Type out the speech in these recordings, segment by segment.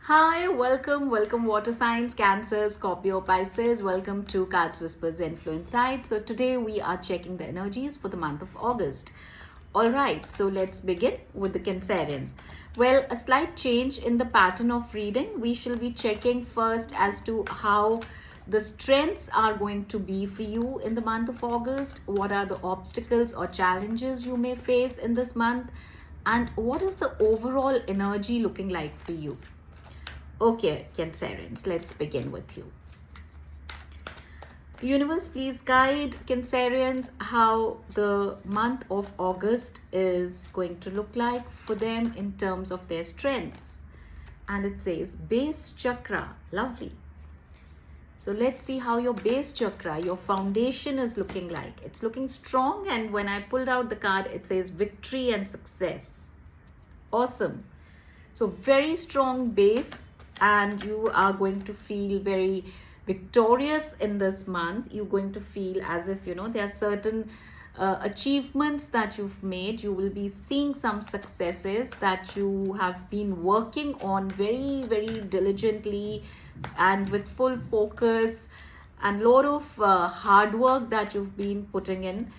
Hi, welcome water signs, Cancer, Scorpio, Pisces. Welcome to Cards Whisper-Zenflow Inside. So today we are checking the energies for the month of August. All right, so let's begin with the Cancerians. Well, a slight change in the pattern of reading. We shall be checking first as to how the strengths are going to be for you in the month of August. What are the obstacles or challenges you may face in this month? And what is the overall energy looking like for you? Okay, Cancerians, let's begin with you. Universe, please guide Cancerians how the month of August is going to look like for them in terms of their strengths. And it says base chakra, lovely. So let's see how your base chakra, your foundation is looking like. It's looking strong, and when I pulled out the card, it says victory and success. Awesome. So very strong base, and you are going to feel very victorious in this month. You're going to feel as if, there are certain achievements that you've made. You will be seeing some successes that you have been working on very, very diligently and with full focus, and a lot of hard work that you've been putting in.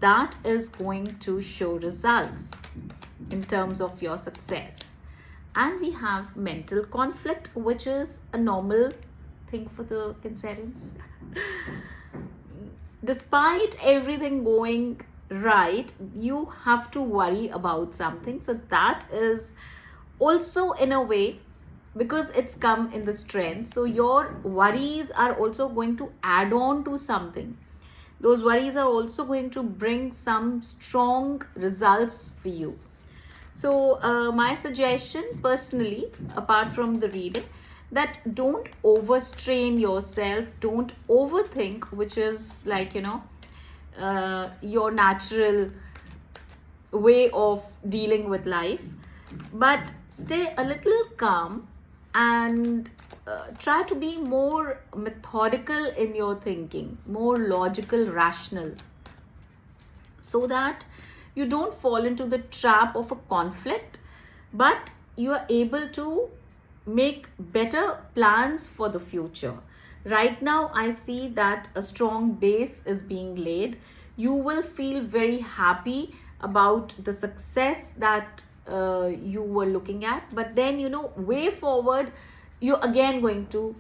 That is going to show results in terms of your success. And we have mental conflict, which is a normal thing for the Cancerians. Despite everything going right, you have to worry about something. So that is also in a way, because it's come in the strength. So your worries are also going to add on to something. Those worries are also going to bring some strong results for you. So my suggestion personally, apart from the reading, that don't overstrain yourself, don't overthink, which is like, your natural way of dealing with life. But stay a little calm and try to be more methodical in your thinking, more logical, rational, so that you don't fall into the trap of a conflict, but you are able to make better plans for the future. Right now, I see that a strong base is being laid. You will feel very happy about the success that you were looking at. But then, way forward, you're again going to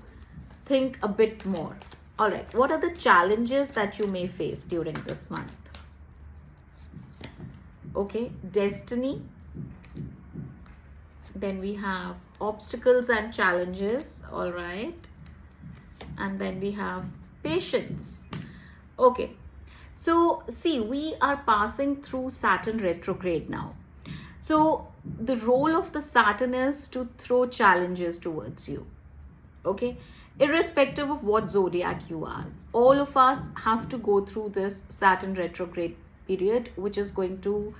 think a bit more. All right, what are the challenges that you may face during this month? Okay, destiny. Then we have obstacles and challenges. All right. And then we have patience. Okay. So see, we are passing through Saturn retrograde now. So the role of the Saturn is to throw challenges towards you. Okay. Irrespective of what zodiac you are, all of us have to go through this Saturn retrograde period, which is going to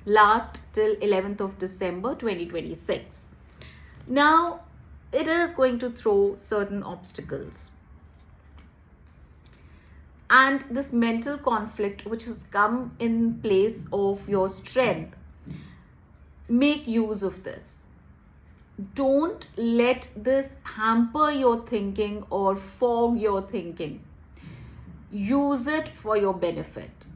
last till 11th of December 2026. Now, it is going to throw certain obstacles. And this mental conflict, which has come in place of your strength, make use of this. Don't let this hamper your thinking or fog your thinking. Use it for your benefit.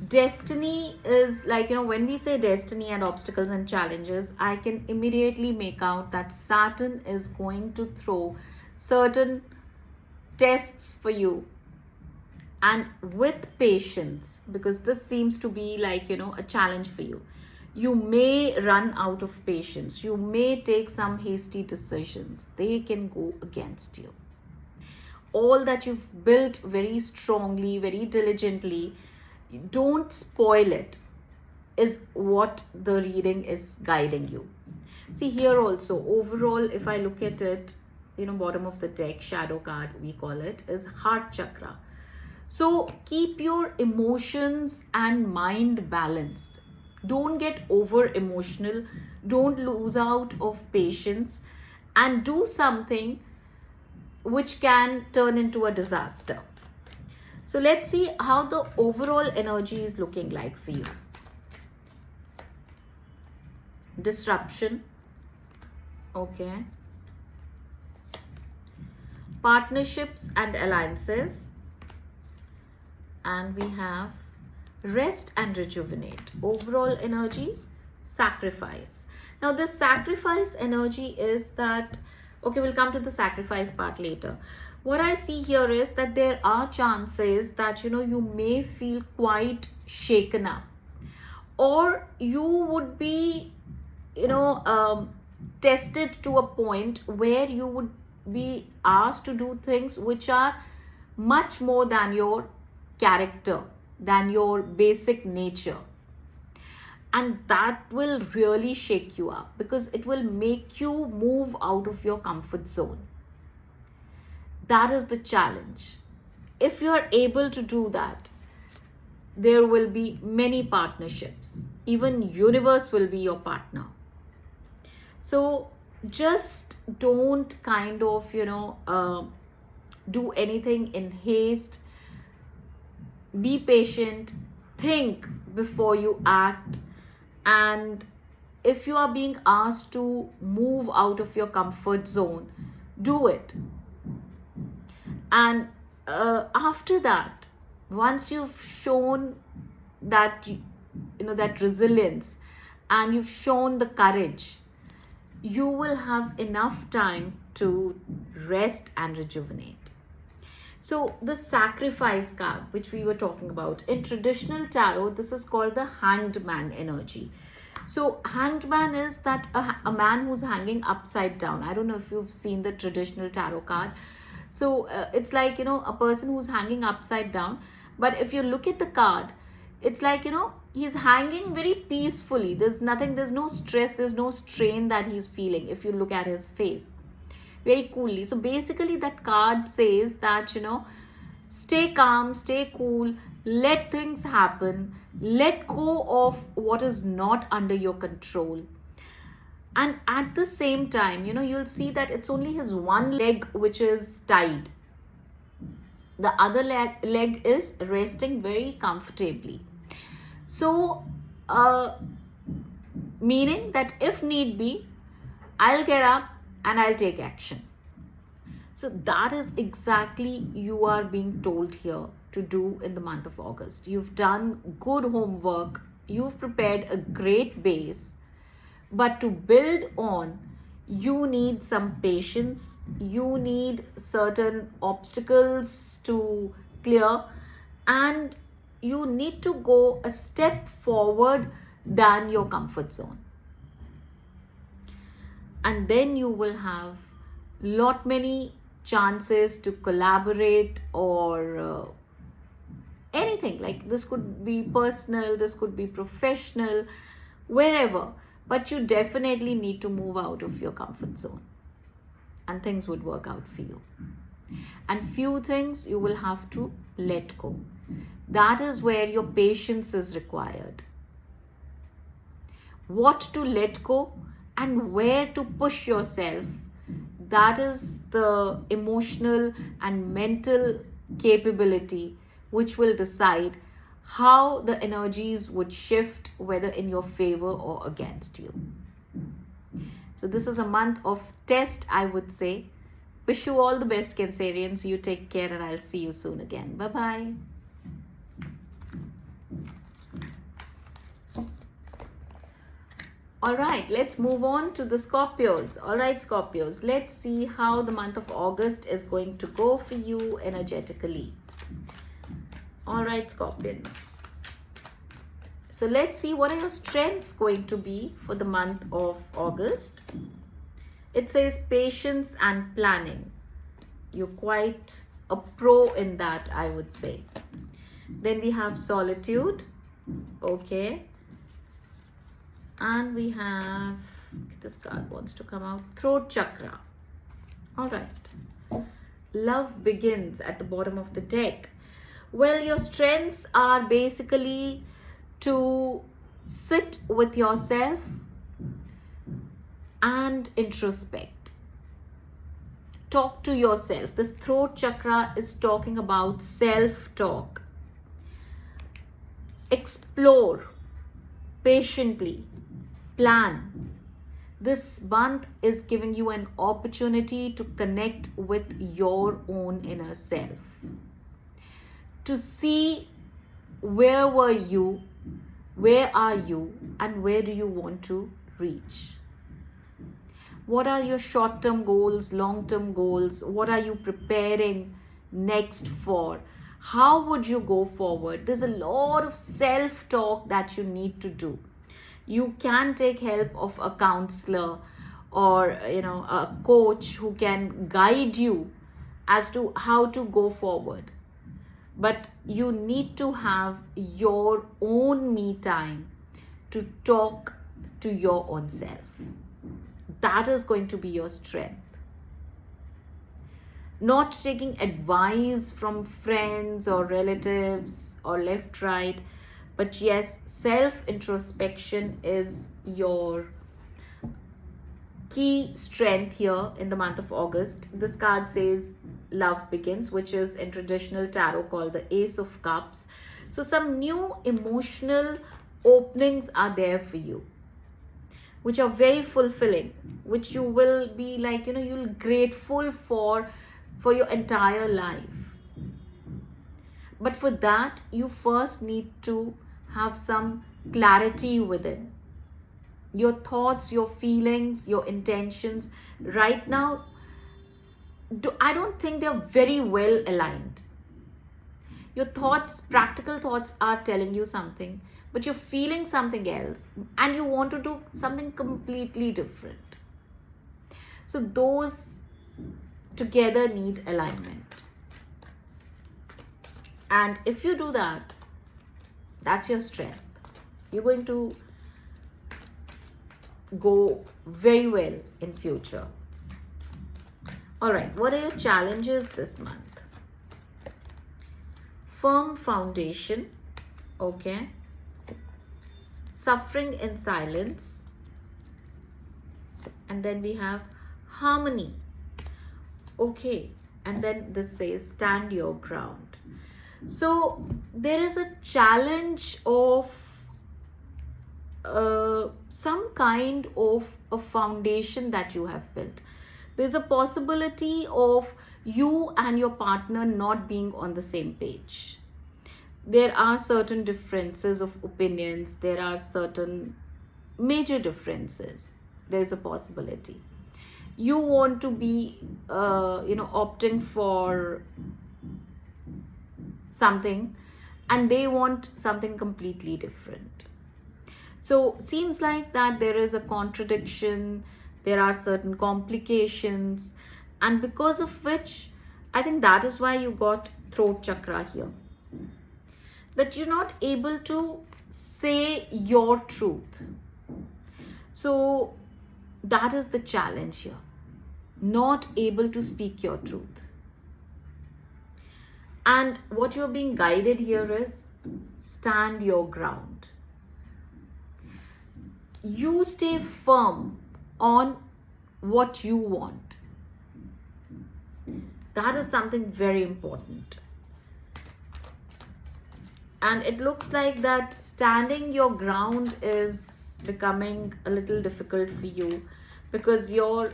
Destiny is like, when we say destiny and obstacles and challenges, I can immediately make out that Saturn is going to throw certain tests for you. And with patience, because this seems to be like, a challenge for you. You may run out of patience. You may take some hasty decisions. They can go against you. All that you've built very strongly, very diligently, don't spoil it, is what the reading is guiding you. See here also, overall, if I look at it, bottom of the deck, shadow card we call it, is heart chakra. So keep your emotions and mind balanced. Don't get over emotional. Don't lose out of patience, and do something which can turn into a disaster. So let's see how the overall energy is looking like for you. Disruption. Okay. partnerships and alliances. And we have rest and rejuvenate. Overall energy, sacrifice. Now this sacrifice energy is that, okay, we'll come to the sacrifice part later. What I see here is that there are chances that, you know, you may feel quite shaken up, or you would be, you know, tested to a point where you would be asked to do things which are much more than your character, than your basic nature. And that will really shake you up, because it will make you move out of your comfort zone. That is the challenge. If you are able to do that, there will be many partnerships. Even universe will be your partner. So just don't kind of, you know, do anything in haste. Be patient, think before you act. And if you are being asked to move out of your comfort zone, do it. And after that, once you've shown that, you know, that resilience, and you've shown the courage, you will have enough time to rest and rejuvenate. So the sacrifice card, which we were talking about, in traditional tarot, this is called the Hanged Man energy. So Hanged Man is that a man who's hanging upside down. I don't know if you've seen the traditional tarot card. So it's like, you know, a person who's hanging upside down. But if you look at the card, it's like, you know, he's hanging very peacefully. There's nothing, there's no stress, there's no strain that he's feeling if you look at his face. Very coolly. So basically that card says that, you know, stay calm, stay cool, let things happen, let go of what is not under your control. And at the same time, you know, you'll see that it's only his one leg which is tied. The other leg is resting very comfortably. So, meaning that if need be, I'll get up and I'll take action. So that is exactly you are being told here to do in the month of August. You've done good homework. You've prepared a great base. But to build on, you need some patience. You need certain obstacles to clear. And you need to go a step forward than your comfort zone. And then you will have lot many chances to collaborate, or anything. Like this could be personal, this could be professional, wherever. But you definitely need to move out of your comfort zone, and things would work out for you. And few things you will have to let go. That is where your patience is required. What to let go and where to push yourself, that is the emotional and mental capability which will decide how the energies would shift, whether in your favor or against you. So this is a month of test, I would say. Wish you all the best, Cancerians. You take care, and I'll see you soon again. Bye-bye. All right, let's move on to the Scorpios. All right, Scorpios, let's see how the month of August is going to go for you energetically. All right, Scorpions. So let's see what are your strengths going to be for the month of August. It says patience and planning. You're quite a pro in that, I would say. Then we have solitude. Okay. And we have, this card wants to come out, throat chakra. All right. Love begins at the bottom of the deck. Well, your strengths are basically to sit with yourself and introspect. Talk to yourself. This throat chakra is talking about self-talk. Explore patiently. Plan. This month is giving you an opportunity to connect with your own inner self, to see where were you, where are you, and where do you want to reach. What are your short-term goals, long-term goals? What are you preparing next for? How would you go forward? There's a lot of self-talk that you need to do. You can take help of a counselor or a coach who can guide you as to how to go forward. But you need to have your own me time to talk to your own self. That is going to be your strength. Not taking advice from friends or relatives or left, right, but yes, self-introspection is your key strength here in the month of August. This card says love begins, which is in traditional tarot called the Ace of Cups. So some new emotional openings are there for you, which are very fulfilling, which you will be like, you'll grateful for your entire life. But for that, you first need to have some clarity within. Your thoughts, your feelings, your intentions, right now, I don't think they're very well aligned. Your thoughts, practical thoughts are telling you something, but you're feeling something else and you want to do something completely different. So those together need alignment. And if you do that, that's your strength. You're going to go very well in future. All right, what are your challenges this month? Firm foundation, okay. Suffering in silence. And then we have harmony, okay. And then this says stand your ground. So there is a challenge of some kind of a foundation that you have built. There's a possibility of you and your partner not being on the same page. There are certain differences of opinions. There are certain major differences. There's a possibility. You want to be, opting for something and they want something completely different. So seems like that there is a contradiction, there are certain complications, and because of which I think that is why you got throat chakra here. That you're not able to say your truth. So that is the challenge here. Not able to speak your truth. And what you're being guided here is stand your ground. You stay firm on what you want. That is something very important. And it looks like that standing your ground is becoming a little difficult for you because your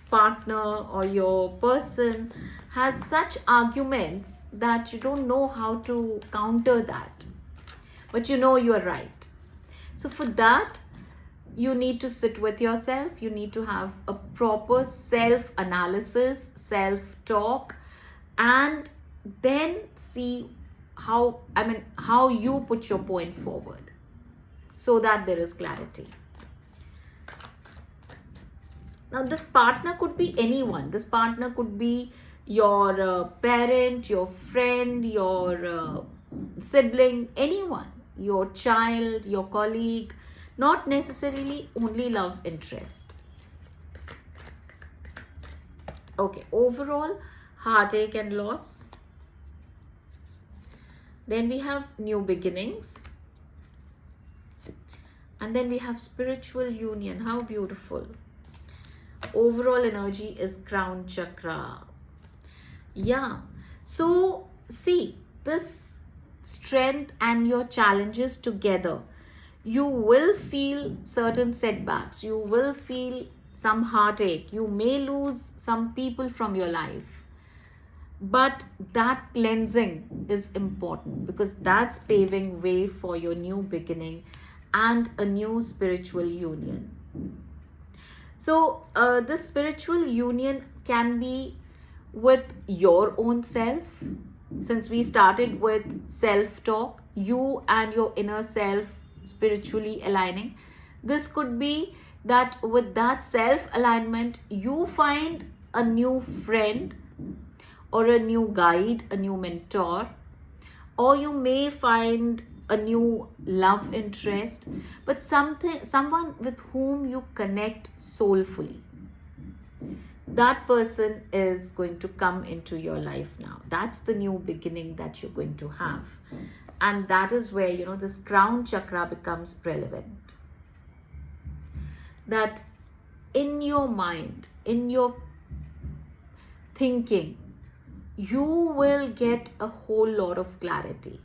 partner or your person has such arguments that you don't know how to counter that. But you know you're right. So for that, you need to sit with yourself. You need to have a proper self-analysis, self-talk, and then see how you put your point forward so that there is clarity. Now, this partner could be anyone. This partner could be your parent, your friend, your sibling, anyone, your child, your colleague, not necessarily only love interest. Okay, overall, heartache and loss. Then we have new beginnings. And then we have spiritual union. How beautiful. Overall energy is crown chakra. Yeah. So, see, this strength and your challenges together, You will feel certain setbacks. You will feel some heartache. You may lose some people from your life. But that cleansing is important because that's paving way for your new beginning and a new spiritual union. So, this spiritual union can be with your own self. Since we started with self talk, you and your inner self spiritually aligning, this could be that with that self alignment, you find a new friend or a new guide, a new mentor, or you may find a new love interest, but someone with whom you connect soulfully. That person is going to come into your life now. That's the new beginning that you're going to have. And that is where, this crown chakra becomes relevant. That in your mind, in your thinking, you will get a whole lot of clarity.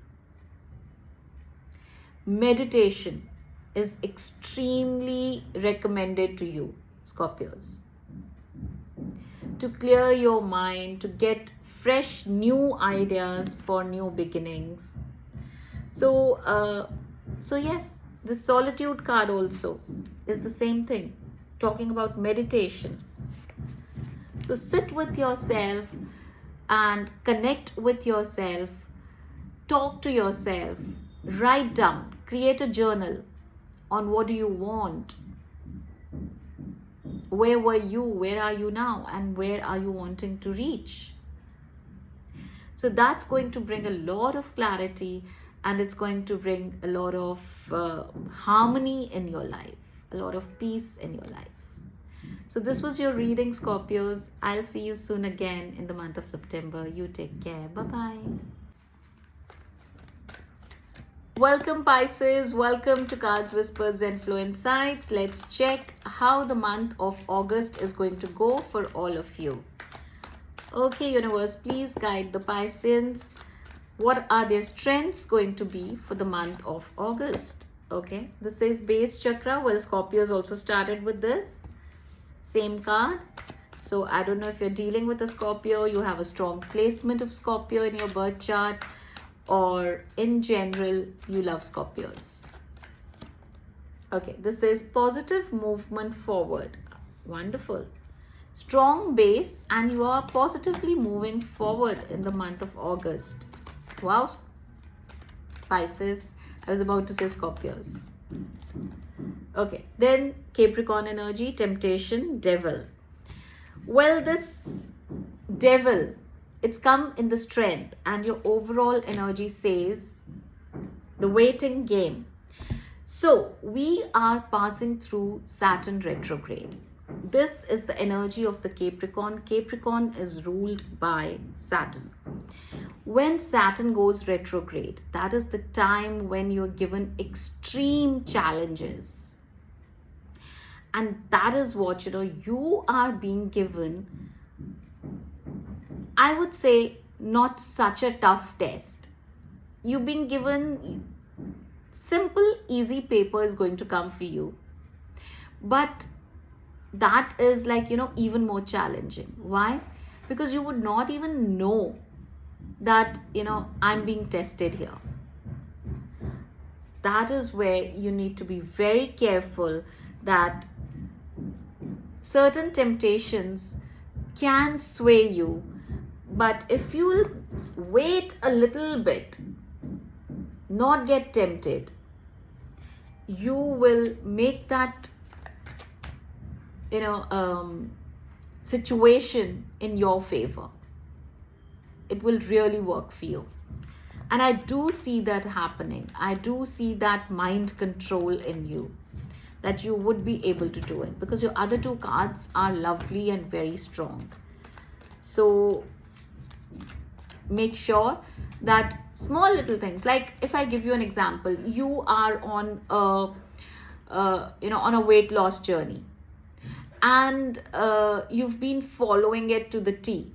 Meditation is extremely recommended to you, Scorpios, to clear your mind, to get fresh new ideas for new beginnings. So yes, the solitude card also is the same thing, talking about meditation. So sit with yourself and connect with yourself, talk to yourself, write down, create a journal on what do you want, where were you, where are you now, and where are you wanting to reach. So that's going to bring a lot of clarity, and it's going to bring a lot of harmony in your life, a lot of peace in your life. So this was your reading, Scorpios. I'll see you soon again in the month of September. You take care. Bye-bye. Welcome, Pisces. Welcome to Cards Whisper-Zenflow Insights. Let's check how the month of August is going to go for all of you. Okay, universe, please guide the Pisces. What are their strengths going to be for the month of August? Okay, this is base chakra. Well, Scorpios also started with this. Same card. So I don't know if you're dealing with a Scorpio, you have a strong placement of Scorpio in your birth chart, or in general, you love Scorpios. Okay, this is positive movement forward. Wonderful. Strong base, and you are positively moving forward in the month of August. Wow, Pisces. I was about to say Scorpios. Okay, then Capricorn energy, temptation, devil. Well, this devil, it's come in the strength, and your overall energy says the waiting game. So we are passing through Saturn retrograde. This is the energy of the Capricorn. Capricorn is ruled by Saturn. When Saturn goes retrograde, that is the time when you're given extreme challenges. And that is what, you are being given, I would say, not such a tough test. You've been given simple, easy paper is going to come for you. But that is like, even more challenging. Why? Because you would not even know that, I'm being tested here. That is where you need to be very careful that certain temptations can sway you. But if you will wait a little bit, not get tempted, you will make that situation in your favor. It will really work for you. And I do see that happening. I do see that mind control in you, that you would be able to do it, because your other two cards are lovely and very strong. So make sure that small little things, like if I give you an example, you are on a weight loss journey, and you've been following it to the T.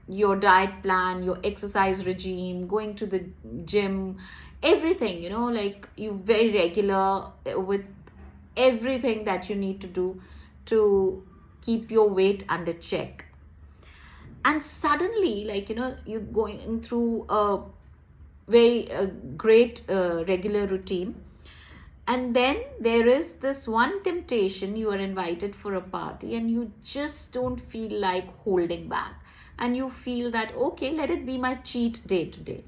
Your diet plan, your exercise regime, going to the gym, everything, like you very regular with everything that you need to do to keep your weight under check. And suddenly, like, you're going through a very great regular routine, and then there is this one temptation. You are invited for a party and you just don't feel like holding back, and you feel that, okay, let it be my cheat day today.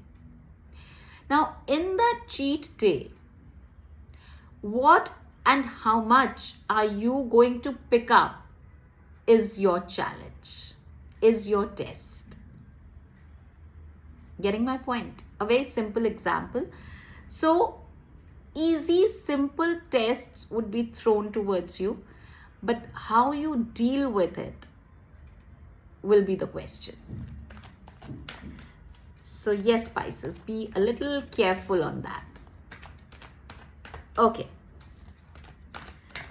Now, in that cheat day, what and how much are you going to pick up is your challenge, is your test. Getting my point? A very simple example. So, easy, simple tests would be thrown towards you, but how you deal with it will be the question. So yes, Pisces, be a little careful on that. Okay,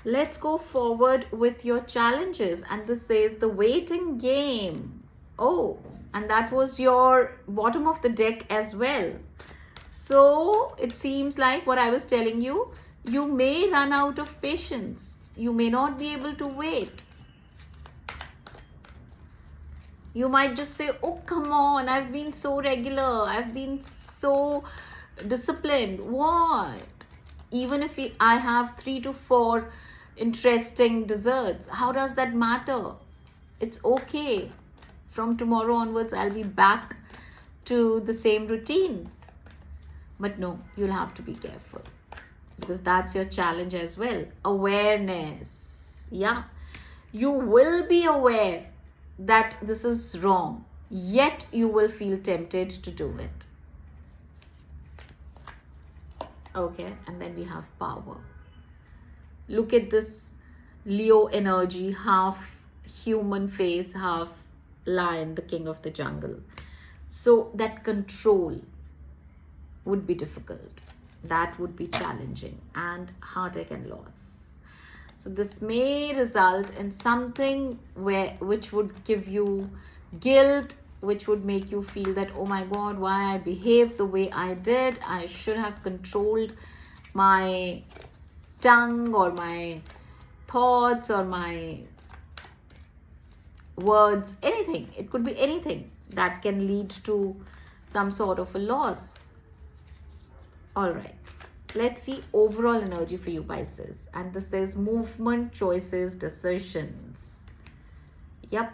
let's go forward with your challenges. And this says the waiting game. Oh, and that was your bottom of the deck as well. So it seems like what I was telling you, you may run out of patience. You may not be able to wait. You might just say, oh, come on, I've been so regular. I've been so disciplined. What? Even if I have 3 to 4 interesting desserts, how does that matter? It's okay. From tomorrow onwards, I'll be back to the same routine. But no, you'll have to be careful, because that's your challenge as well. Awareness. Yeah. You will be aware that this is wrong, yet you will feel tempted to do it. Okay, and then we have power. Look at this Leo energy, half human face, half lion, the king of the jungle. So that control would be difficult. That would be challenging, and heartache and loss. So this may result in something which would give you guilt, which would make you feel that, oh my God, why I behaved the way I did. I should have controlled my tongue or my thoughts or my words, anything. It could be anything that can lead to some sort of a loss. All right. Let's see overall energy for you, Pisces. And this says movement, choices, decisions. Yep.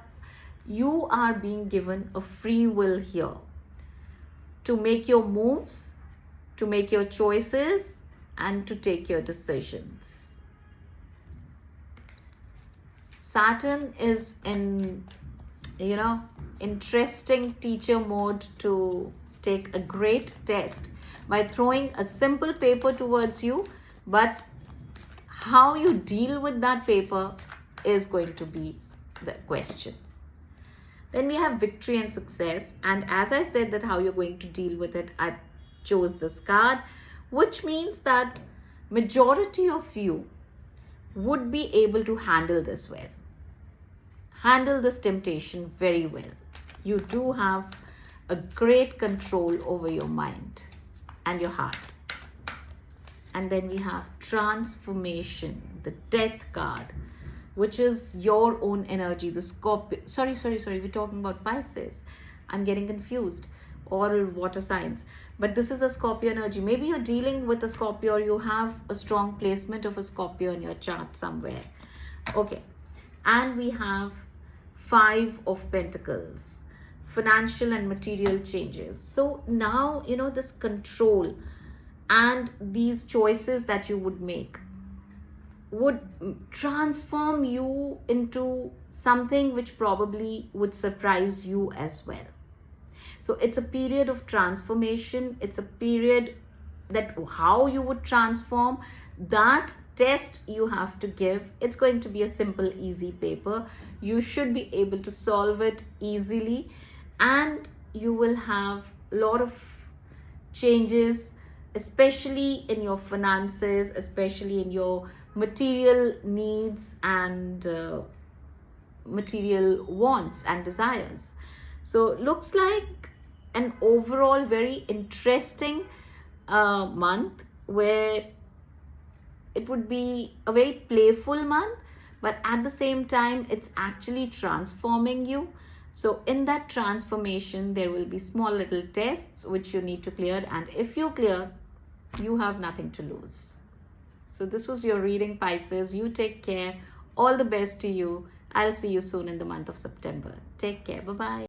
You are being given a free will here to make your moves, to make your choices, and to take your decisions. Saturn is in, interesting teacher mode to take a great test by throwing a simple paper towards you, but how you deal with that paper is going to be the question. Then we have victory and success, and as I said that how you're going to deal with it, I chose this card, which means that majority of you would be able to handle this well. Handle this temptation very well. You do have a great control over your mind and your heart. And then we have transformation, the death card, which is your own energy, the Scorpio. Sorry, we're talking about Pisces. I'm getting confused. All water signs. But this is a Scorpio energy. Maybe you're dealing with a Scorpio, or you have a strong placement of a Scorpio in your chart somewhere. Okay. And we have 5 of Pentacles, financial and material changes. So now, this control and these choices that you would make would transform you into something which probably would surprise you as well. So it's a period of transformation. It's a period that how you would transform, that test you have to give. It's going to be a simple, easy paper. You should be able to solve it easily, and you will have a lot of changes, especially in your finances, especially in your material needs and material wants and desires. So looks like an overall very interesting a month where it would be a very playful month, but at the same time, it's actually transforming you. So, in that transformation, there will be small little tests which you need to clear, and if you clear, you have nothing to lose. So, this was your reading, Pisces. You take care. All the best to you. I'll see you soon in the month of September. Take care. Bye bye.